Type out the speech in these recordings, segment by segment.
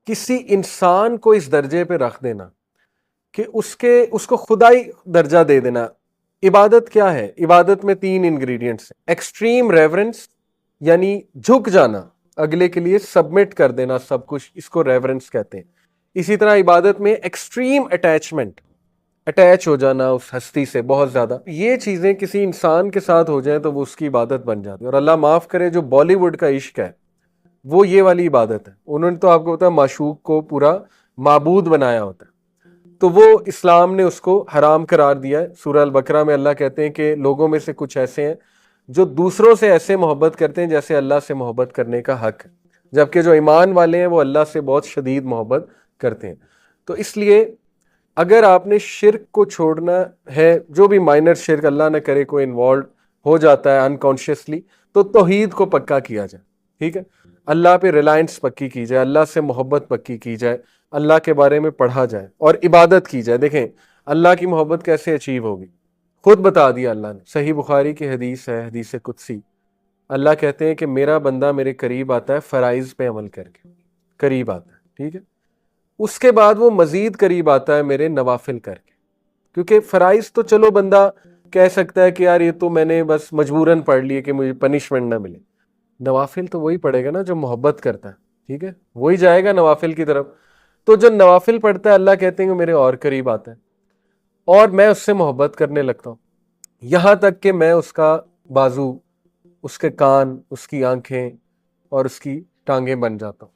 किसी इंसान को इस दर्जे पे रख देना कि उसको खुदाई दर्जा दे देना। इबादत क्या है? इबादत में 3 इंग्रेडिएंट्स हैं। एक्सट्रीम रेवरेंस यानी झुक जाना, अगले के लिए सबमिट कर देना सब कुछ, इसको रेवरेंस कहते हैं। इसी तरह इबादत में एक्सट्रीम अटैचमेंट, अटैच हो जाना उस हस्ती से बहुत ज्यादा। ये चीजें किसी इंसान के साथ हो जाए तो वो उसकी इबादत बन जाती है। और अल्लाह माफ करे, जो बॉलीवुड का इश्क है वो ये वाली इबादत है। उन्होंने तो आपको पता है माशूक को पूरा माबूद बनाया होता है, तो वो इस्लाम ने उसको हराम करार दिया है। सूरह अल बकरा में अल्लाह कहते हैं कि लोगों में से कुछ ऐसे हैं जो दूसरों से ऐसे मोहब्बत करते हैं जैसे अल्लाह से मोहब्बत करने का हक है, जबकि जो ईमान वाले हैं वो अल्लाह से बहुत शदीद मोहब्बत करते हैं। तो इसलिए अगर आपने शिर्क को छोड़ना है, जो भी माइनर शिर्क अल्लाह न करे कोई इन्वॉल्व हो जाता है अनकॉन्शियसली, तो तौहीद को पक्का किया जाए। ठीक है, अल्लाह पे रिलायंस पक्की की जाए, अल्लाह से मोहब्बत पक्की की जाए, अल्लाह के बारे में पढ़ा जाए और इबादत की जाए। देखें अल्लाह की मोहब्बत कैसे अचीव होगी, खुद बता दिया अल्लाह ने। सही बुखारी की हदीस है, हदीस कुदसी। अल्लाह कहते हैं कि मेरा बंदा मेरे करीब आता है फराइज पे अमल करके, करीब आता है। ठीक है, उसके बाद वो मजीद करीब आता है मेरे नवाफिल करके। क्योंकि फराइज तो चलो बंदा कह सकता है कि यार ये तो मैंने बस मजबूरन पढ़ लिए कि मुझे पनिशमेंट ना मिले। नवाफिल तो वही पढ़ेगा ना जो मोहब्बत करता है। ठीक है, वही जाएगा नवाफिल की तरफ। तो जो नवाफिल पढ़ता है अल्लाह कहते हैं कि मेरे और करीब आता है और मैं उससे मोहब्बत करने लगता हूँ, यहां तक कि मैं उसका बाजू, उसके कान, उसकी आंखें और उसकी टांगें बन जाता हूँ।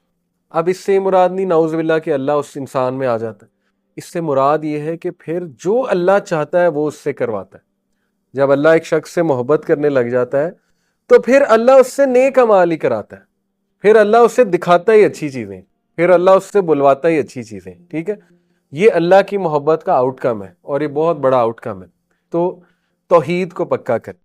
अब इससे मुराद नहीं नाउजुबिल्लाह कि अल्लाह उस इंसान में आ जाता है। इससे मुराद ये है कि फिर जो अल्लाह चाहता है वो उससे करवाता है। जब अल्लाह एक शख्स से मोहब्बत करने लग जाता है तो फिर अल्लाह उससे नेक अमाल ही कराता है, फिर अल्लाह उससे दिखाता ही अच्छी चीजें, फिर अल्लाह उससे बुलवाता ही अच्छी चीजें। ठीक है, ये अल्लाह की मोहब्बत का आउटकम है और ये बहुत बड़ा आउटकम है। तो तौहीद को पक्का कर।